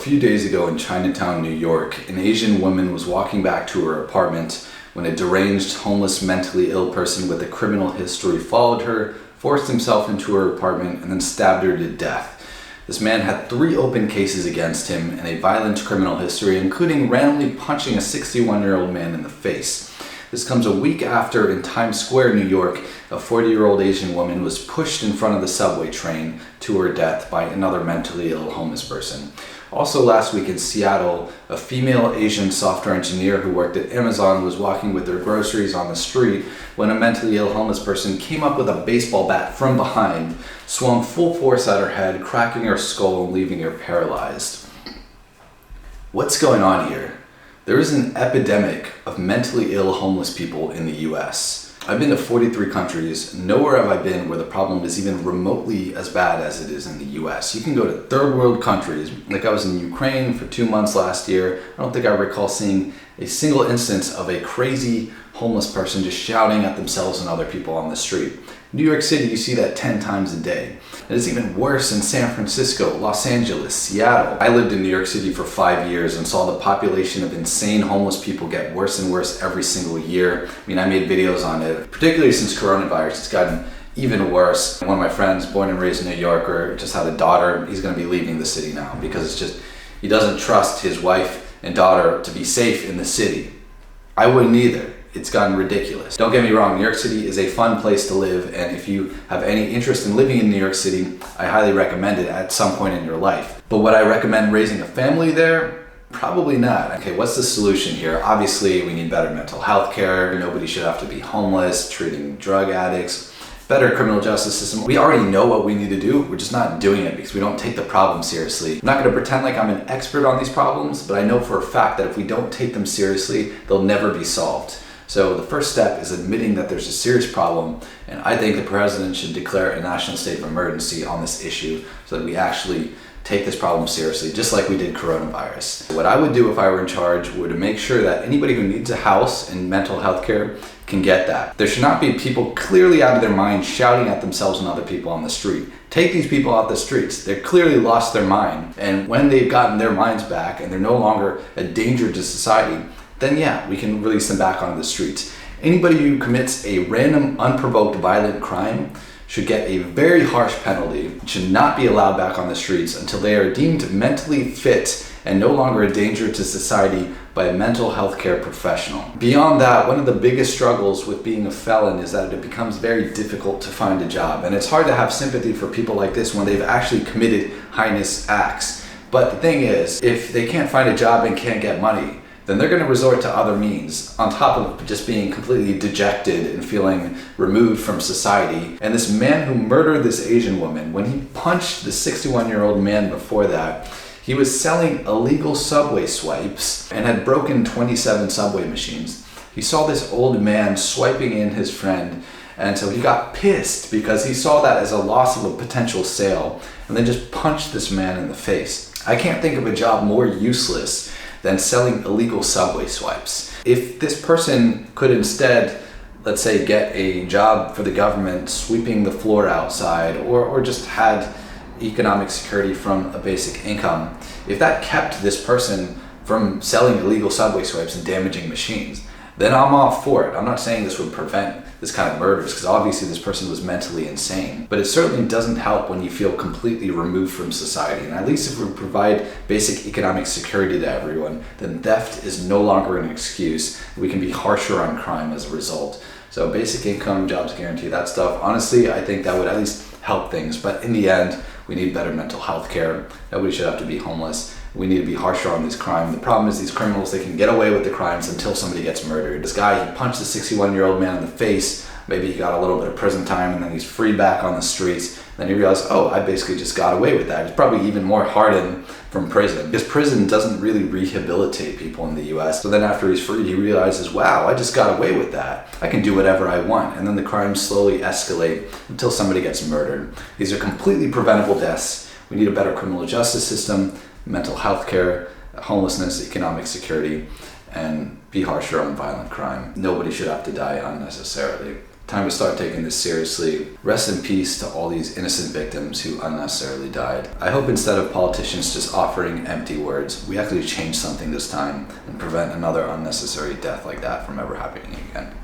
few days ago in Chinatown, New York, an Asian woman was walking back to her apartment when a deranged, homeless, mentally ill person with a criminal history followed her, forced himself into her apartment, and then stabbed her to death. This man had 3 open cases against him and a violent criminal history, including randomly punching a 61-year-old man in the face. This comes a week after, in Times Square, New York, a 40-year-old Asian woman was pushed in front of the subway train to her death by another mentally ill homeless person. Also last week in Seattle, a female Asian software engineer who worked at Amazon was walking with her groceries on the street when a mentally ill homeless person came up with a baseball bat from behind, swung full force at her head, cracking her skull and leaving her paralyzed. What's going on here? There is an epidemic of mentally ill homeless people in the US. I've been to 43 countries. Nowhere have I been where the problem is even remotely as bad as it is in the US. You can go to third world countries, like I was in Ukraine for 2 months last year. I don't think I recall seeing a single instance of a crazy homeless person just shouting at themselves and other people on the street. New York City, you see that 10 times a day. And it's even worse in San Francisco, Los Angeles, Seattle. I lived in New York City for 5 years and saw the population of insane homeless people get worse and worse every single year. I mean, I made videos on it, particularly since coronavirus. It's gotten even worse. One of my friends, born and raised in New York, just had a daughter. He's going to be leaving the city now because it's just, he doesn't trust his wife and daughter to be safe in the city. I wouldn't either. It's gotten ridiculous. Don't get me wrong, New York City is a fun place to live, and if you have any interest in living in New York City, I highly recommend it at some point in your life. But would I recommend raising a family there? Probably not. Okay, what's the solution here? Obviously, we need better mental health care. Nobody should have to be homeless, treating drug addicts, better criminal justice system. We already know what we need to do. We're just not doing it because we don't take the problem seriously. I'm not going to pretend like I'm an expert on these problems, but I know for a fact that if we don't take them seriously, they'll never be solved. So the first step is admitting that there's a serious problem, and I think the president should declare a national state of emergency on this issue so that we actually take this problem seriously, just like we did coronavirus. What I would do if I were in charge would to make sure that anybody who needs a house and mental health care can get that. There should not be people clearly out of their mind shouting at themselves and other people on the street. Take these people out the streets. They're clearly lost their mind, and when they've gotten their minds back and they're no longer a danger to society, then yeah, we can release them back onto the streets. Anybody who commits a random, unprovoked, violent crime should get a very harsh penalty, should not be allowed back on the streets until they are deemed mentally fit and no longer a danger to society by a mental health care professional. Beyond that, one of the biggest struggles with being a felon is that it becomes very difficult to find a job. And it's hard to have sympathy for people like this when they've actually committed heinous acts. But the thing is, if they can't find a job and can't get money, then they're going to resort to other means, on top of just being completely dejected and feeling removed from society. And this man who murdered this Asian woman, when he punched the 61-year-old man before that, he was selling illegal subway swipes and had broken 27 subway machines. He saw this old man swiping in his friend, and so he got pissed because he saw that as a loss of a potential sale, and then just punched this man in the face. I can't think of a job more useless than selling illegal subway swipes. If this person could instead, let's say, get a job for the government sweeping the floor outside, or just had economic security from a basic income, if that kept this person from selling illegal subway swipes and damaging machines, then I'm all for it. I'm not saying this would prevent this kind of murders, because obviously this person was mentally insane, but it certainly doesn't help when you feel completely removed from society. And at least if we provide basic economic security to everyone, then theft is no longer an excuse. We can be harsher on crime as a result. So basic income, jobs guarantee, that stuff, honestly, I think that would at least help things. But in the end, we need better mental health care. Nobody should have to be homeless. We need to be harsher on these crimes. The problem is these criminals, they can get away with the crimes until somebody gets murdered. This guy, he punched a 61-year-old man in the face. Maybe he got a little bit of prison time, and then he's freed back on the streets. Then he realized, oh, I basically just got away with that. He's probably even more hardened from prison, because prison doesn't really rehabilitate people in the US. So then after he's free, he realizes, wow, I just got away with that. I can do whatever I want. And then the crimes slowly escalate until somebody gets murdered. These are completely preventable deaths. We need a better criminal justice system, mental health care, homelessness, economic security, and be harsher on violent crime. Nobody should have to die unnecessarily. Time to start taking this seriously. Rest in peace to all these innocent victims who unnecessarily died. I hope instead of politicians just offering empty words, we actually change something this time and prevent another unnecessary death like that from ever happening again.